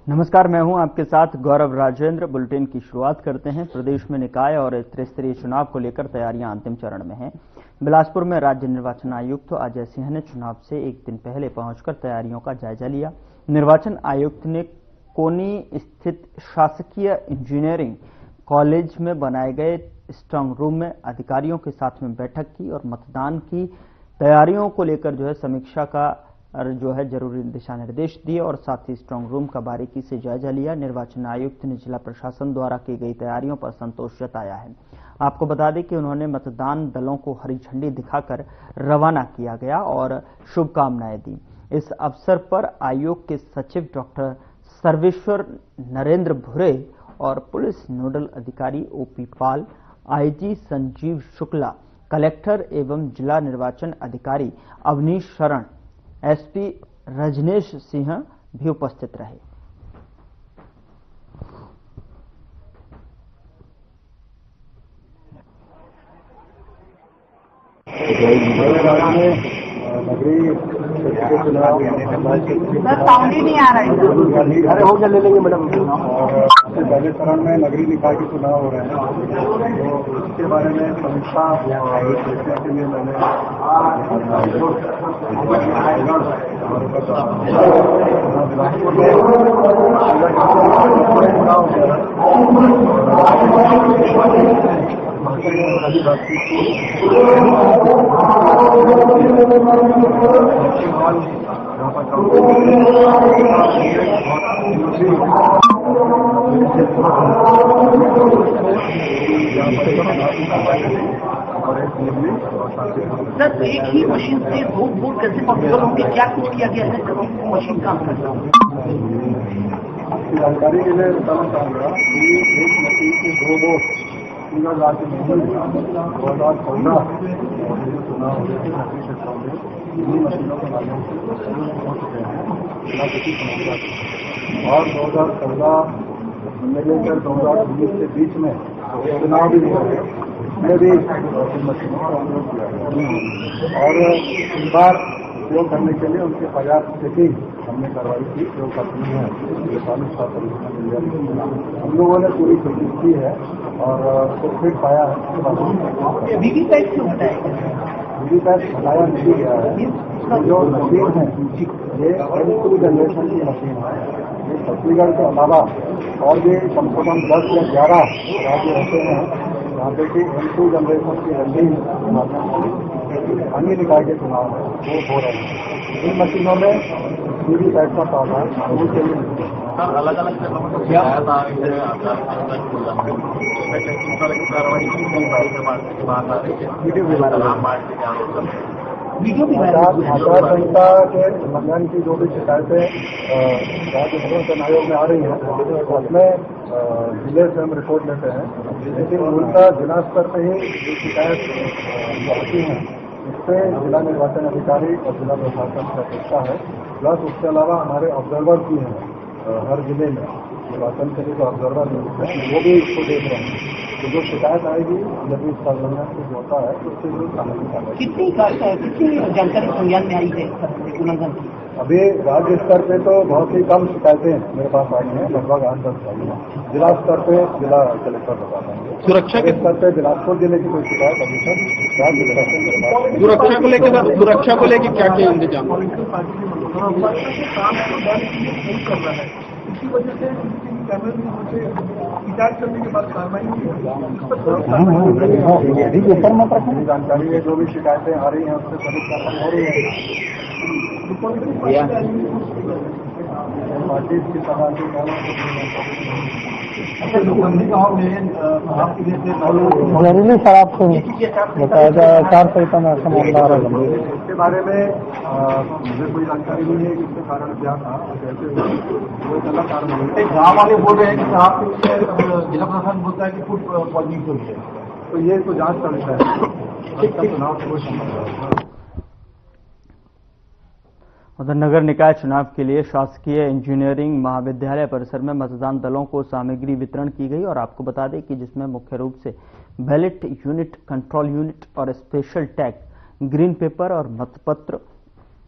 नमस्कार, मैं हूं आपके साथ गौरव राजेंद्र। बुलेटिन की शुरुआत करते हैं। प्रदेश में निकाय और त्रिस्तरीय चुनाव को लेकर तैयारियां अंतिम चरण में हैं। बिलासपुर में राज्य निर्वाचन आयुक्त अजय सिंह ने चुनाव से एक दिन पहले पहुंचकर तैयारियों का जायजा लिया। निर्वाचन आयुक्त ने कोनी स्थित शासकीय इंजीनियरिंग कॉलेज में बनाए गए स्ट्रांग रूम में अधिकारियों के साथ में बैठक की और मतदान की तैयारियों को लेकर समीक्षा का जरूरी दिशा निर्देश दिए और साथ ही स्ट्रांग रूम का बारीकी से जायजा लिया। निर्वाचन आयुक्त ने जिला प्रशासन द्वारा की गई तैयारियों पर संतोष जताया है। आपको बता दें कि उन्होंने मतदान दलों को हरी झंडी दिखाकर रवाना किया गया और शुभकामनाएं दी। इस अवसर पर आयोग के सचिव डॉक्टर सर्वेश्वर नरेंद्र भुरे और पुलिस नोडल अधिकारी ओपी पाल, आईजी संजीव शुक्ला, कलेक्टर एवं जिला निर्वाचन अधिकारी अवनीश शरण, एसपी रजनेश सिंह भी उपस्थित रहे। साउंड ही नहीं आ रहा है। अरे हो गया, ले लेंगे मैडम। सबसे पहले चरण में नगरीय निकाय के चुनाव हो रहे हैं, तो इसके बारे में समीक्षा देखने के लिए मैंने सर, एक ही मशीन से दो वोट कैसे पॉसिबल होंगे? क्या कुछ किया गया है जब मशीन काम कर रहा है? जानकारी के लिए बताना चाहूँगा कि एक मशीन से दो वोट पूरा राज्य में 2014 और जो चुनाव इन्हीं मशीनों के माध्यम से हो चुके हैं बिना किसी समस्या के। और 2014 से लेकर 2019 के बीच में चुनाव भी हुए, इसमें भी मशीनों का उपयोग किया गया और इस बार उपयोग करने के लिए उनके पर्याप्त चेकिंग हमने करवाई थी। जो कंपनी है हम लोगों ने पूरी कोशिश की है और तो फिर पाया है। वीवीपैट क्यों हटाया? वीवीपैट हटाया नहीं गया है। जो मशीन है ये N2 जनरेशन की मशीन है। ये छत्तीसगढ़ के अलावा और भी कम से कम 10 या 11 राज्य रहते हैं जहाँ पे कि N2 जनरेशन की रंगीन के माध्यम से अन्य निकाय के चुनाव है वो हो रहे हैं। इन मशीनों में वीवीपैट का प्रावधान वो चाहिए। अलग अलग आचार संहिता के उल्लंघन की जो भी शिकायतें राज्य निर्वाचन आयोग में आ रही हैं उसमें जिले से हम रिपोर्ट लेते हैं, लेकिन मूलतः जिला स्तर पर ही जो शिकायत आती हैं इससे जिला निर्वाचन अधिकारी और जिला प्रशासन का हिस्सा है। प्लस उसके अलावा हमारे ऑब्जर्वर भी हैं हर जिले में, निर्वाचन के लिए जो ऑब्जर्वर नियुक्त हैं वो भी इसको देख रहे हैं। तो जो शिकायत आएगी जब इस उल्लंघन कुछ होता है तो उससे जरूर कानूनी कार्रवाई। कितनी जानकारी संज्ञान में आई है उल्लंघन की? अभी राज्य स्तर पे तो बहुत ही कम शिकायतें मेरे पास आई हैं, लगभग 8-10 आई हैं। जिला स्तर पे जिला कलेक्टर बता देंगे। सुरक्षा के स्तर पे बिलासपुर जिले की कोई शिकायत अभी तक राज्य प्रशासन सुरक्षा को लेकर क्या क्या इंतजाम? इसी वजह से शिकायत करने के बाद कार्रवाई जानकारी है। जो भी शिकायतें आ रही हैं उससे सभी कार्रवाई हो रही है। पार्टी की सभा जरूरी सर आपको बताया जाए आचार संहिता में ऐसा मामला आ रहा है। इसके बारे में मुझे कोई जानकारी नहीं है कि इसके कारण क्या था, कैसे वो गलत कारण है। गाँव वाले बोल रहे हैं कि साहब जिला प्रशासन बोलता है कि फूड पॉइजनिंग हुई है, तो ये तो जांच का विषय है। चुनाव से कोई संबंध। उधर नगर निकाय चुनाव के लिए शासकीय इंजीनियरिंग महाविद्यालय परिसर में मतदान दलों को सामग्री वितरण की गई और आपको बता दें कि जिसमें मुख्य रूप से बैलेट यूनिट, कंट्रोल यूनिट और स्पेशल टैग, ग्रीन पेपर और मतपत्र,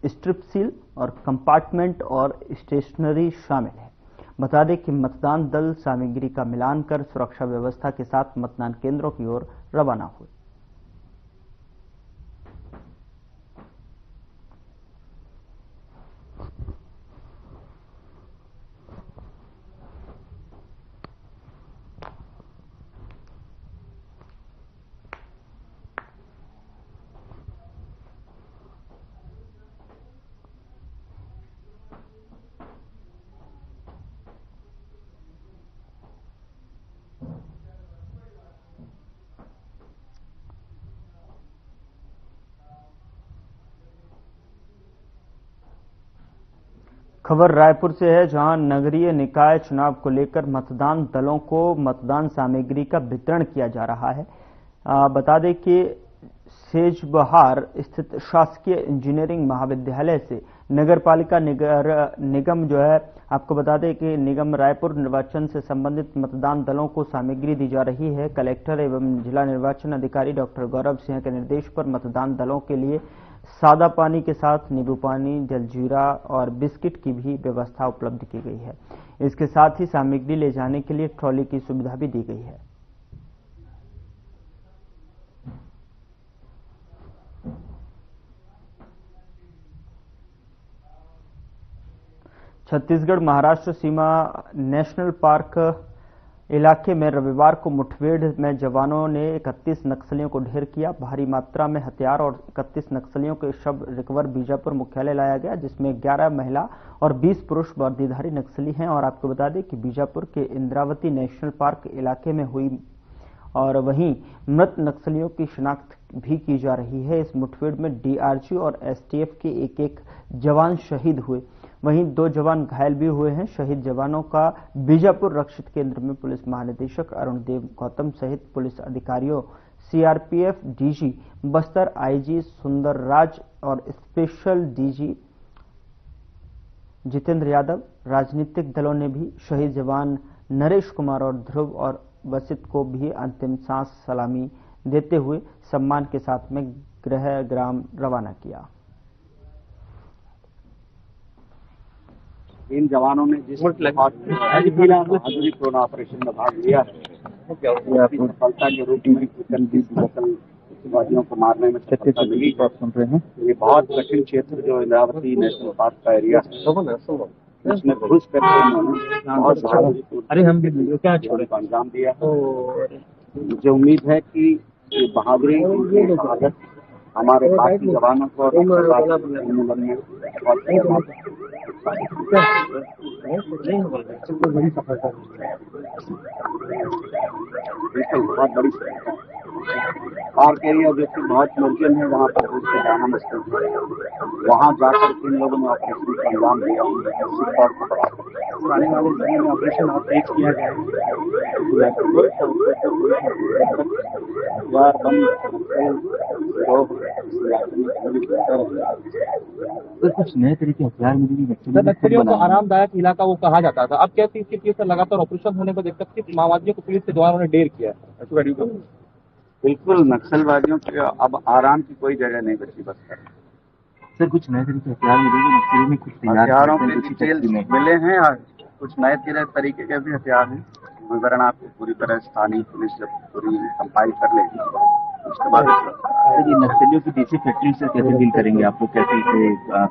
स्ट्रिप सील और कंपार्टमेंट और स्टेशनरी शामिल है। बता दें कि मतदान दल सामग्री का मिलान कर सुरक्षा व्यवस्था के साथ मतदान केंद्रों की ओर रवाना हुए। खबर रायपुर से है, जहां नगरीय निकाय चुनाव को लेकर मतदान दलों को मतदान सामग्री का वितरण किया जा रहा है। बता दें कि सेजबहार स्थित शासकीय इंजीनियरिंग महाविद्यालय से नगरपालिका निगम जो है, आपको बता दें कि निगम रायपुर निर्वाचन से संबंधित मतदान दलों को सामग्री दी जा रही है। कलेक्टर एवं जिला निर्वाचन अधिकारी डॉक्टर गौरव सिंह के निर्देश पर मतदान दलों के लिए सादा पानी के साथ नींबू पानी, जलजीरा और बिस्किट की भी व्यवस्था उपलब्ध की गई है। इसके साथ ही सामग्री ले जाने के लिए ट्रॉली की सुविधा भी दी गई है। छत्तीसगढ़ महाराष्ट्र सीमा नेशनल पार्क इलाके में रविवार को मुठभेड़ में जवानों ने 31 नक्सलियों को ढेर किया। भारी मात्रा में हथियार और 31 नक्सलियों के शव रिकवर बीजापुर मुख्यालय लाया गया, जिसमें 11 महिला और 20 पुरुष वर्दीधारी नक्सली हैं। और आपको बता दें कि बीजापुर के इंद्रावती नेशनल पार्क इलाके में हुई और वहीं मृत नक्सलियों की शिनाख्त भी की जा रही है। इस मुठभेड़ में डीआरजी और एसटीएफ के एक जवान शहीद हुए, वहीं 2 जवान घायल भी हुए हैं। शहीद जवानों का बीजापुर रक्षित केंद्र में पुलिस महानिदेशक अरुण देव गौतम सहित पुलिस अधिकारियों, सीआरपीएफ डीजी बस्तर आईजी सुंदर राज और स्पेशल डीजी जितेंद्र यादव, राजनीतिक दलों ने भी शहीद जवान नरेश कुमार और ध्रुव और वसित को भी अंतिम सांस सलामी देते हुए सम्मान के साथ में गृह ग्राम रवाना किया। इन जवानों ने जिस बहादुरीपूर्ण ऑपरेशन में भाग लिया है, सफलता के रूप में नक्सलवादियों को मारने में सफलता मिली। सुन रहे हैं, ये बहुत कठिन क्षेत्र जो इंद्रावती नेशनल पार्क का एरिया है, उसमें घुस करके बहुत बहादुरीपूर्ण क्या छोड़े को अंजाम दिया। मुझे उम्मीद है कि बहादुरी शहादत हमारे बाकी जवानों को बहुत बड़ी पार्क एरिया जो कि बहुत मुमकिन है, वहाँ पर उससे जाना मुश्किल है। वहाँ जाकर इन लोगों ने ऑपरेशन का अंजाम दिया। आने वाले समय में ऑपरेशन और तेज किया कुछ नए तरीके हथियार मिलेंगे। नक्सलियों को आरामदायक इलाका वो कहा जाता था, अब क्या 30 से लगातार ऑपरेशन होने पर देखकर कि माओवादियों को पुलिस के जवानों ने ढेर किया। बिल्कुल, नक्सलवादियों की अब आराम की कोई जगह नहीं बची बस। सर, कुछ नए तरीके हथियार मिलेंगे नक्सलियों में, कुछ हथियारों के डिटेल मिले हैं और कुछ नए तरीके के भी हथियार हैं। विवरण आपको पूरी तरह स्थानीय पुलिस जब पूरी कंपाइल कर लेगी उसके बाद। ये नक्सलियों की देसी फैक्ट्री से कैसे डील करेंगे, आप लोग कैसे इसे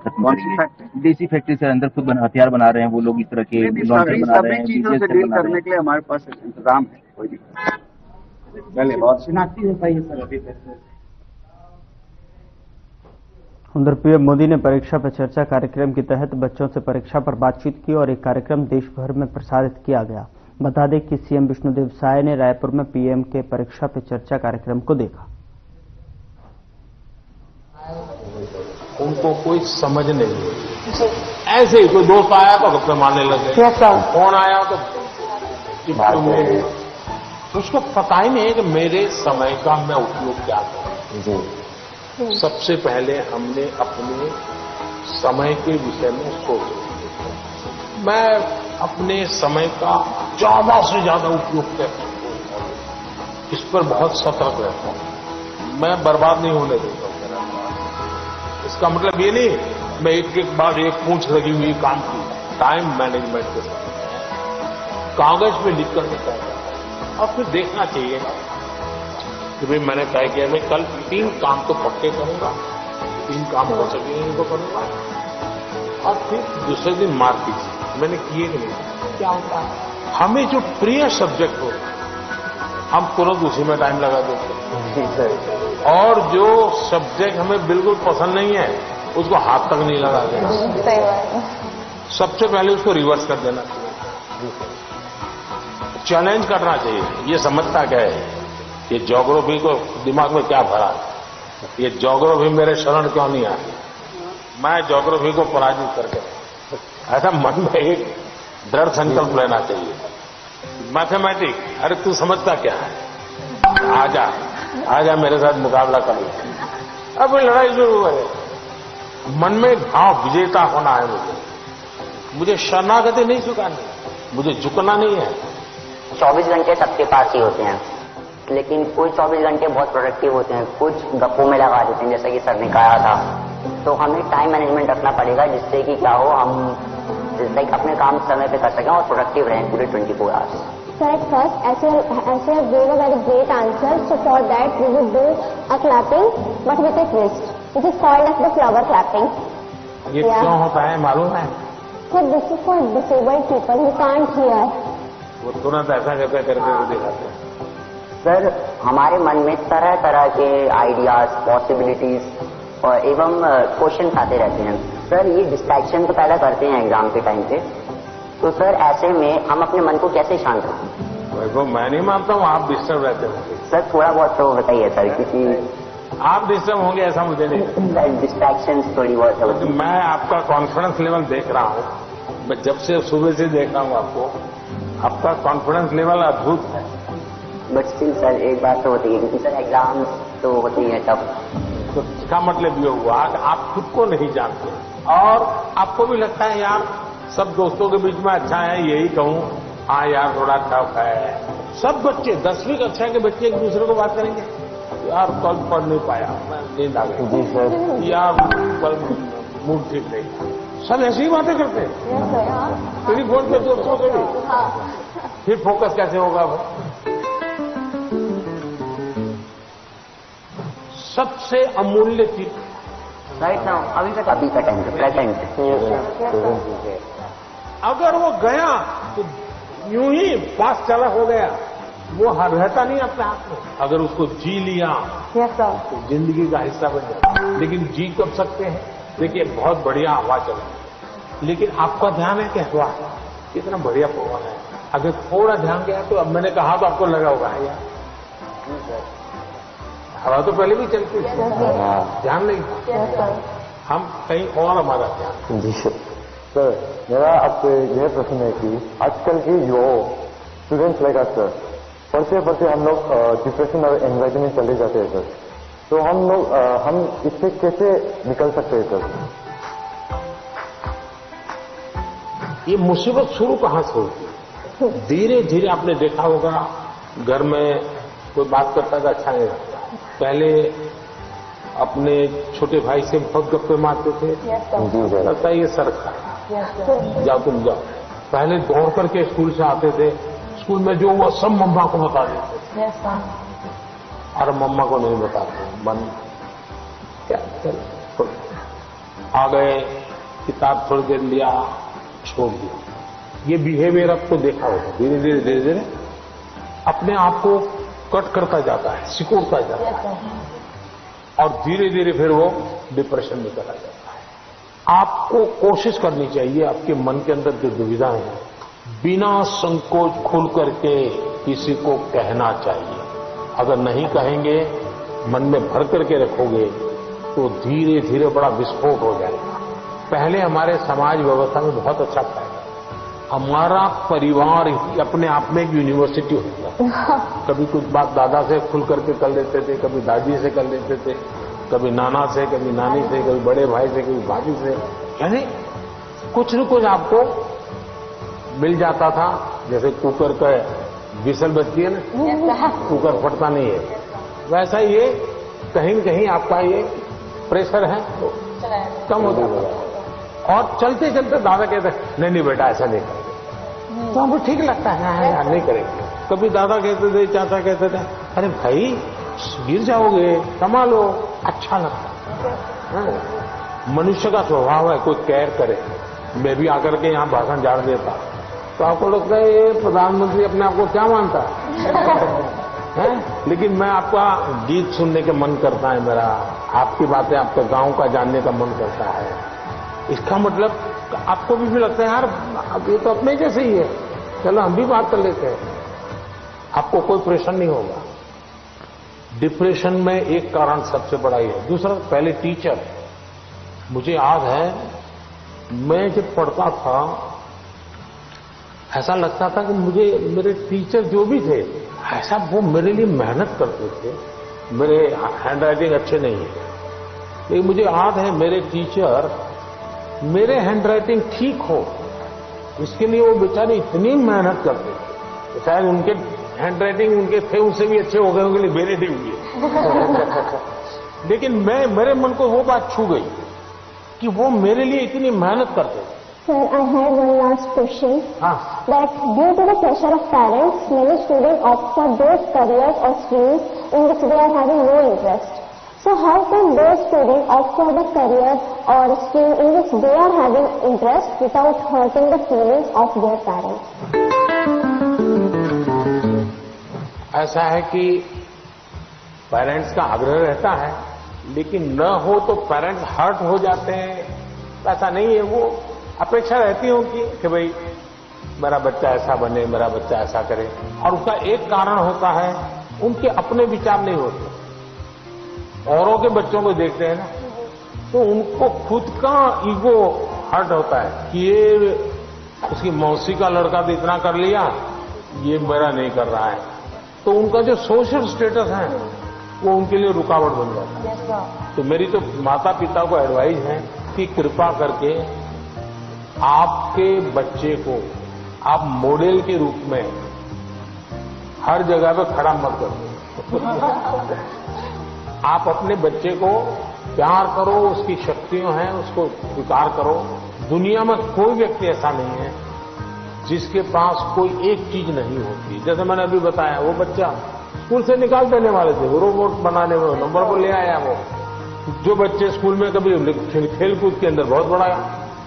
खत्म करेंगे? देसी फैक्ट्री से अंदर खुद हथियार बना रहे हैं वो लोग, इस तरह के लॉन्चर बना रहे हैं। चीजों से डील करने के लिए हमारे पास इंतजाम है, कोई दिक्कत पहले बहुत शिनाख्ती होता है सर। अभी उधर पीएम मोदी ने परीक्षा पे चर्चा कार्यक्रम के तहत बच्चों से परीक्षा पर बातचीत की और एक कार्यक्रम देश भर में प्रसारित किया गया। बता दें कि सीएम विष्णुदेव साय ने रायपुर में पीएम के परीक्षा पे चर्चा कार्यक्रम को देखा। उनको कोई समझ नहीं, ऐसे ही कोई दोस्त आया तो गप्पे मारने लगे, कौन आया तो उसको पता ही नहीं है कि मेरे समय का मैं उपयोग क्या करूं। सबसे पहले हमने अपने समय के विषय में सोचा। मैं अपने समय का ज्यादा से ज्यादा उपयोग करता हूं, इस पर बहुत सतर्क रहता हूं। मैं बर्बाद नहीं होने देता हूं मेरा काम। इसका मतलब ये नहीं मैं एक एक बार एक पूंछ लगी हुई काम की। टाइम मैनेजमेंट के साथ कागज पे लिख कर तय करता है और फिर देखना चाहिए कि भाई मैंने तय किया मैं कल 3 काम तो पक्के करूंगा, 3 काम हो सके इनको करूंगा और फिर दूसरे दिन मार्क कीजिए मैंने किए कि नहीं। क्या होता है हमें जो प्रिय सब्जेक्ट हो हम तुरंत उसी में टाइम लगा देते हैं और जो सब्जेक्ट हमें बिल्कुल पसंद नहीं है उसको हाथ तक नहीं लगा देना। सबसे पहले उसको रिवर्स कर देना चाहिए, चैलेंज करना चाहिए। ये समझता क्या है ये ज्योग्राफी को दिमाग में क्या भरा, ये ज्योग्राफी मेरे शरण क्यों नहीं आई, मैं ज्योग्राफी को पराजित करके, ऐसा मन में एक दृढ़ संकल्प लेना चाहिए। मैथमेटिक्स अरे तू समझता क्या है, आजा मेरे साथ मुकाबला कर ले। अब लड़ाई शुरू है, मन में भाव विजेता होना है। मुझे शरणागति नहीं झुकानी, मुझे झुकना नहीं है। 24 घंटे सबके पास ही होते हैं, लेकिन कोई 24 घंटे बहुत प्रोडक्टिव होते हैं, कुछ गप्पों में लगा देते हैं, जैसा कि सर ने कहा था। तो हमें टाइम मैनेजमेंट रखना पड़ेगा जिससे कि क्या हो हम अपने काम समय पे कर सकें और प्रोडक्टिव रहें पूरे 24 hours. So at first, as you have gave a very great answer, so for that we would do a clapping, but with a twist, which is called as the flower clapping. ये क्यों होता है मालूम है? So this is for disabled people who can't hear. वो तुरंत ऐसा करके दिखाते हैं। सर हमारे मन में तरह तरह के आइडियाज, पॉसिबिलिटीज और एवं क्वेश्चन आते रहते हैं। सर ये डिस्ट्रैक्शन तो पैदा करते हैं एग्जाम के टाइम पे, तो सर ऐसे में हम अपने मन को कैसे शांत रखें? देखो मैं नहीं मानता हूँ आप डिस्टर्ब रहते होंगे। सर थोड़ा बहुत तो बताइए सर, क्योंकि आप डिस्टर्ब होंगे ऐसा मुझे नहीं। डिस्ट्रैक्शन थोड़ी बहुत होती है। मैं आपका कॉन्फिडेंस लेवल देख रहा हूँ, मैं जब से सुबह से देख रहा हूँ आपको, आपका कॉन्फिडेंस लेवल अद्भुत है। बट स्टिल सर एक बात तो होती है, क्योंकि सर एग्जाम तो होती है तब। तो इसका मतलब ये हुआ कि आप खुद को नहीं जानते और आपको भी लगता है यार सब दोस्तों के बीच में अच्छा है, यही कहूँ हाँ यार थोड़ा टफ है। सब बच्चे 10वीं कक्षा के बच्चे एक दूसरे को बात करेंगे, यार कल पढ़ नहीं पाया, मैं नींद आ गई जी सर, यार कल मूड ठीक नहीं, सब ऐसी ही बातें करते हैं। टेलीफोन पे दोस्तों से भी फिर फोकस कैसे होगा? सबसे अमूल्य चीज राइट नाउ अभी का टाइम प्रेजेंट। अगर वो गया तो यूं ही पास चला हो गया, वो रहता नहीं अपने हाथ में। अगर उसको जी लिया तो जिंदगी का हिस्सा बन जाता। लेकिन जी कब सकते हैं? देखिए बहुत बढ़िया हवा चल, लेकिन आपका ध्यान है कि हवा कितना बढ़िया पवन है, अगर थोड़ा ध्यान गया तो अब मैंने कहा तो आपको लगा होगा यार हवा तो पहले भी चलती थी, ध्यान नहीं, हम कहीं और हमारा ध्यान। जी सर मेरा आपसे यह प्रश्न है कि आजकल की जो स्टूडेंट्स लाइक सर पढ़ते पढ़ते हम लोग डिप्रेशन और एंजाइटी में चले जाते हैं सर, तो हम इससे कैसे निकल सकते हैं सर? ये मुसीबत शुरू कहां से होती है? धीरे धीरे आपने देखा होगा घर में कोई बात करता था अच्छा नहीं लगता, पहले अपने छोटे भाई से बहुत गप्पे मारते थे, लगता है ये सरकार जाओ तुम जाओ। पहले दौड़ करके स्कूल से आते थे, स्कूल में जो वो सब मम्मा को बता देते थे, और मम्मा को नहीं बताते, मन क्या चल आ गए, किताब थोड़ी देर लिया छोड़ दिया। ये बिहेवियर आपको देखा होगा, धीरे धीरे धीरे धीरे अपने आप को कट करता जाता है, सिकुड़ता जाता है, और धीरे धीरे फिर वो डिप्रेशन में चला जाता है। आपको कोशिश करनी चाहिए आपके मन के अंदर जो दुविधाएं हैं बिना संकोच खुल करके किसी को कहना चाहिए। अगर नहीं कहेंगे, मन में भर करके रखोगे तो धीरे धीरे बड़ा विस्फोट हो जाएगा। पहले हमारे समाज व्यवस्था में बहुत अच्छा पाया, हमारा परिवार ही अपने आप में एक यूनिवर्सिटी होता। कभी कुछ बात दादा से खुल करके कर लेते थे, कभी दादी से कर लेते थे, कभी नाना से, कभी नानी से, कभी बड़े भाई से, कभी भाभी से, यानी कुछ न कुछ आपको मिल जाता था। जैसे कुकर का विसल बजती है ना, कुकर फटता नहीं है, वैसा ये कहीं न कहीं आपका ये प्रेशर है तो कम हो जाता है। और चलते चलते दादा कहते नहीं नहीं बेटा ऐसा नहीं करते, तो हमको ठीक लगता है, हाँ यार नहीं करेंगे। कभी दादा कहते थे, चाचा कहते थे, अरे भाई गिर जाओगे, संभालो, अच्छा लगता है। मनुष्य का स्वभाव है कोई केयर करे। मैं भी आकर के यहाँ भाषण झाड़ देता तो आपको लगता है ये प्रधानमंत्री अपने आप को क्या मानता है? लेकिन मैं आपका गीत सुनने के मन करता है मेरा, आपकी बातें, आपके गांव का जानने का मन करता है। इसका मतलब आपको भी लगता है यार अब ये तो अपने जैसे ही है, चलो हम भी बात कर लेते हैं। आपको कोई प्रेशर नहीं होगा। डिप्रेशन में एक कारण सबसे बड़ा ही है। दूसरा, पहले टीचर, मुझे याद है मैं जब पढ़ता था ऐसा लगता था कि मुझे मेरे टीचर जो भी थे ऐसा वो मेरे लिए मेहनत करते थे। मेरे हैंड राइटिंग अच्छे नहीं है, लेकिन मुझे याद है मेरे टीचर मेरे हैंड राइटिंग ठीक हो इसके लिए वो बेचारे इतनी मेहनत करते थे। तो शायद उनके हैंड राइटिंग उनके थे उनसे भी अच्छे हो गए होंगे, मेरे नहीं हुए। लेकिन मेरे मन को वो बात छू गई कि वो मेरे लिए इतनी मेहनत करते थे। Sir, I had one last question. That due to the pressure of parents, many students opt for those careers or streams in which they are having no interest. So how can those students opt for the career or stream in which they are having interest without hurting the feelings of their parents? ऐसा है कि parents का आग्रह रहता है, लेकिन न हो तो पेरेंट्स हर्ट हो जाते हैं। ऐसा नहीं है, वो अपेक्षा रहती है उनकी कि भाई मेरा बच्चा ऐसा बने, मेरा बच्चा ऐसा करे। और उसका एक कारण होता है उनके अपने विचार नहीं होते। औरों के बच्चों को देखते हैं ना तो उनको खुद का ईगो हर्ट होता है कि ये उसकी मौसी का लड़का तो इतना कर लिया, ये मेरा नहीं कर रहा है। तो उनका जो सोशल स्टेटस है वो उनके लिए रुकावट बन जाता है। तो मेरी तो माता पिता को एडवाइस है कि कृपा करके आपके बच्चे को आप मॉडल के रूप में हर जगह पे खड़ा मत करो। आप अपने बच्चे को प्यार करो, उसकी शक्तियां हैं उसको स्वीकार करो। दुनिया में कोई व्यक्ति ऐसा नहीं है जिसके पास कोई एक चीज नहीं होती। जैसे मैंने अभी बताया, वो बच्चा स्कूल से निकाल देने वाले थे, वो रोबोट बनाने में नंबर पर ले आया। वो जो बच्चे स्कूल में कभी खेलकूद के अंदर बहुत बड़ा,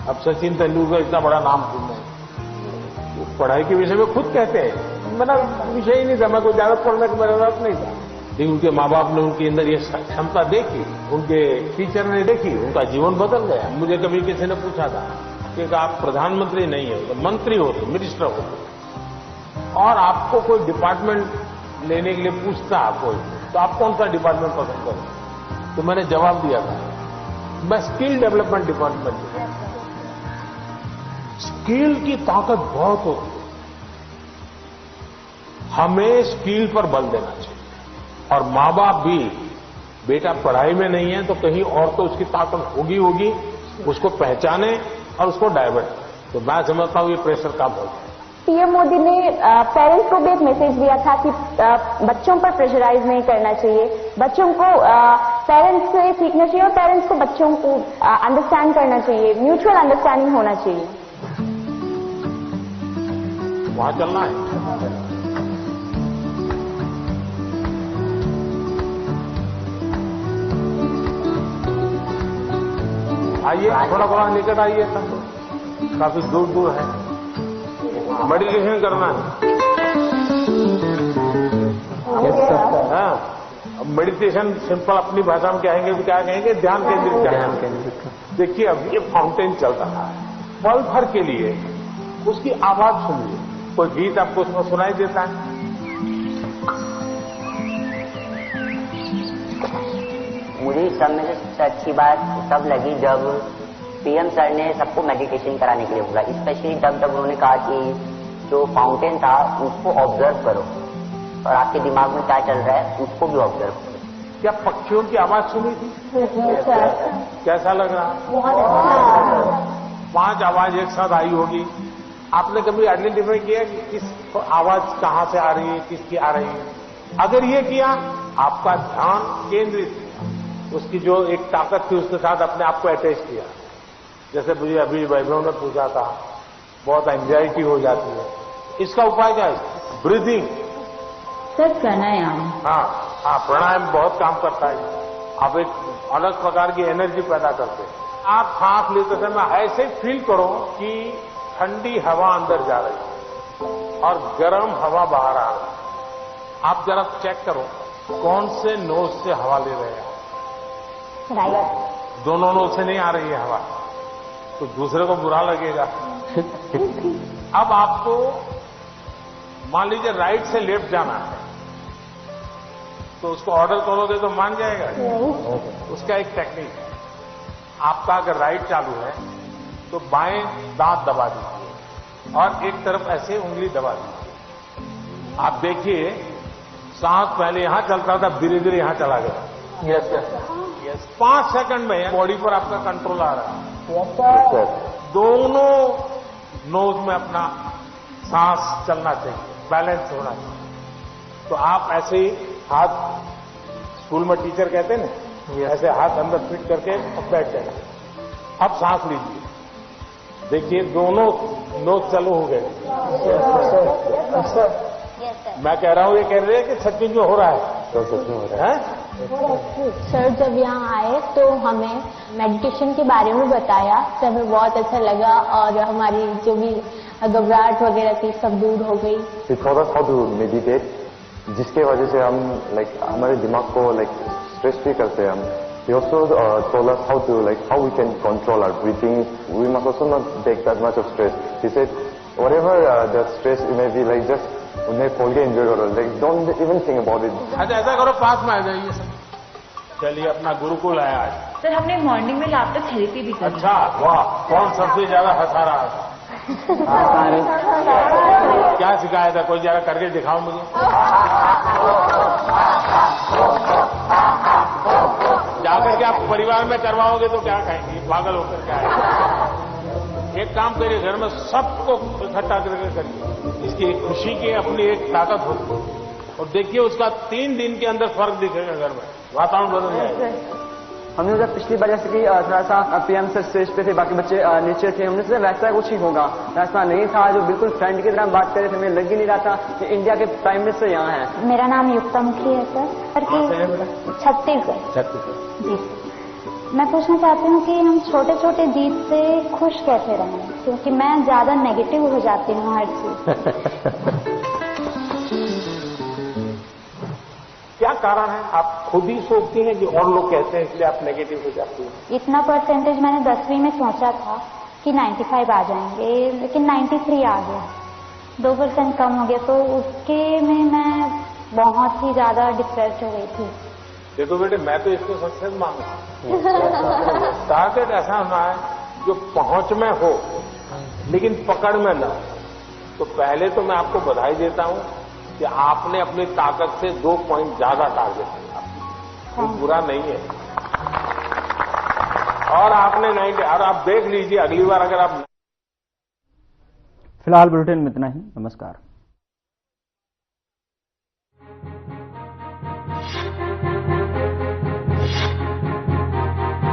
अब सचिन तेंदुलकर इतना बड़ा नाम सुनना है, वो पढ़ाई के विषय में खुद कहते हैं मेरा विषय ही नहीं था, मैं कोई ज्यादा पढ़ने का मेरा रस नहीं था। लेकिन उनके माँ बाप ने उनके अंदर ये क्षमता देखी, उनके टीचर ने देखी, उनका जीवन बदल गया। मुझे कभी किसी ने पूछा था कि आप प्रधानमंत्री नहीं है तो मंत्री हो, तो मिनिस्टर हो, और आपको कोई डिपार्टमेंट लेने के लिए पूछता कोई, तो आप कौन सा डिपार्टमेंट पसंद करें? तो मैंने जवाब दिया था मैं स्किल डेवलपमेंट डिपार्टमेंट। स्किल की ताकत बहुत होती है, हमें स्किल पर बल देना चाहिए। और माँ बाप भी, बेटा पढ़ाई में नहीं है तो कहीं और तो उसकी ताकत होगी, उसको पहचाने और उसको डाइवर्ट। तो मैं समझता हूं ये प्रेशर कम हो जाए। पीएम मोदी ने पेरेंट्स को भी एक मैसेज दिया था कि बच्चों पर प्रेशराइज नहीं करना चाहिए, बच्चों को पेरेंट्स से सीखना चाहिए और पेरेंट्स को बच्चों को अंडरस्टैंड करना चाहिए, म्यूचुअल अंडरस्टैंडिंग होना चाहिए। वहां चलना है। आइए थोड़ा निकट आइए, सब काफी दूर दूर है, मेडिटेशन करना है। हाँ, मेडिटेशन सिंपल अपनी भाषा में कहेंगे तो क्या कहेंगे, ध्यान केंद्रित करना। देखिए अब ये फाउंटेन चल रहा है, पल भर के लिए उसकी आवाज सुनिए। कोई गीत आपको उसमें सुनाई देता है? मुझे सब में से सबसे अच्छी बात तब लगी जब पीएम सर ने सबको मेडिटेशन कराने के लिए बोला। स्पेशली जब उन्होंने कहा कि जो फाउंटेन था उसको ऑब्जर्व करो और आपके दिमाग में क्या चल रहा है उसको भी ऑब्जर्व करो। क्या पक्षियों की आवाज सुनी थी? कैसा लग रहा? 5 आवाज एक साथ आई होगी। आपने कभी आइडेंटिफाई किया कि किस आवाज कहां से आ रही है, किसकी आ रही है? अगर ये किया, आपका ध्यान केंद्रित, उसकी जो एक ताकत थी उसके साथ अपने आप को अटैच किया। जैसे मुझे अभी वैभव ने पूछा था बहुत एंजाइटी हो जाती है। इसका उपाय क्या है? ब्रीदिंग। सर प्राणायाम। हाँ, प्राणायाम बहुत काम करता है। आप एक अलग प्रकार की एनर्जी पैदा करते हैं। आप सांस लेते समय ऐसे फील करो कि ठंडी हवा अंदर जा रही है और गर्म हवा बाहर आ रही है। आप जरा चेक करो कौन से नोज से हवा ले रहे हैं। राइट। दोनों नोज से नहीं आ रही है हवा, तो दूसरे को बुरा लगेगा। अब आपको मान लीजिए राइट से लेफ्ट जाना है, तो उसको ऑर्डर करोगे तो मान जाएगा? उसका एक टेक्निक है। आपका अगर राइट चालू है तो बाएं दांत दबा दीजिए और एक तरफ ऐसे उंगली दबा दीजिए। आप देखिए सांस पहले यहां चलता था, धीरे धीरे यहां चला गया। यस 5 सेकंड में बॉडी पर आपका कंट्रोल आ रहा है। दोनों नोज में अपना सांस चलना चाहिए, बैलेंस होना चाहिए। तो आप ऐसे ही हाथ, स्कूल में टीचर कहते हैं ना, ऐसे हाथ अंदर फिट करके अब बैठ जाएंगे। अब सांस लीजिए, देखिए दोनों नोज चालू हो गए। मैं कह रहा हूं, ये कह रहे हैं कि सचमुच में हो रहा है? तो सच में हो रहा है। सर जब यहाँ आए तो हमें मेडिटेशन के बारे में बताया, तो हमें बहुत अच्छा लगा और हमारी जो भी घबराहट वगैरह थी सब दूर हो गई। थोड़ा हाउ टू मेडिटेट, जिसके वजह से हम हमारे दिमाग को स्ट्रेस भी करते हैं हम। He also told us how we can control our breathing. We must also not take that much of stress. He said, whatever the stress it may be, just उन्हें खोल के एंजॉय करो, don't even think about it. अच्छा ऐसा करो, पास में आ जाइए सब। चलिए अपना गुरुकुल आया आज। सर हमने मॉर्निंग में लाफ्टर थेरेपी भी की। अच्छा वाह, कौन सबसे ज्यादा हंसा रहा था? क्या सिखाया था? कोई जरा करके दिखाओ मुझे। जाकर के आप परिवार में करवाओगे तो क्या कहेंगे, पागल होकर क्या है? एक काम करिए, घर में सबको इकट्ठा करके करिए। इसकी एक खुशी की अपनी एक ताकत होती है और देखिए उसका 3 दिन के अंदर फर्क दिखेगा, घर में वातावरण बदल जाएगा। हमने जब पिछली बार जैसे कि थोड़ा सा पीएम सर स्टेज पे थे, बाकी बच्चे नीचे थे, हमने सोचा वैसा कुछ ही होगा, वैसा नहीं था। जो बिल्कुल फ्रेंड की तरह बात कर रहे थे, हमें लग ही नहीं रहा था कि इंडिया के प्राइम मिनिस्टर यहाँ हैं। मेरा नाम युक्ता मुखी है सर, छत्तीसगढ़। जी मैं पूछना चाहती हूँ कि हम छोटे छोटे जीत से खुश कैसे रहें, क्योंकि मैं ज्यादा नेगेटिव हो जाती हूँ हर चीज। क्या कारण है? आप खुद ही सोचती हैं कि और लोग कहते हैं इसलिए आप नेगेटिव हो जाती हैं? इतना परसेंटेज मैंने 10वीं में सोचा था कि 95 आ जाएंगे, लेकिन 93 आ गया, 2% कम हो गया, तो उसके में मैं बहुत ही ज्यादा डिप्रेस्ड हो गई थी। देखो बेटे, मैं तो इसको सक्सेस मानूंगा। टारगेट ऐसा होना है जो पहुंच में हो लेकिन पकड़ में न हो। तो पहले तो मैं आपको बधाई देता हूं कि आपने अपनी ताकत से 2 पॉइंट ज्यादा टारगेट किया, वो बुरा नहीं है। और आपने 90, और आप देख लीजिए अगली बार अगर आप। फिलहाल बुलेटिन में इतना ही। नमस्कार।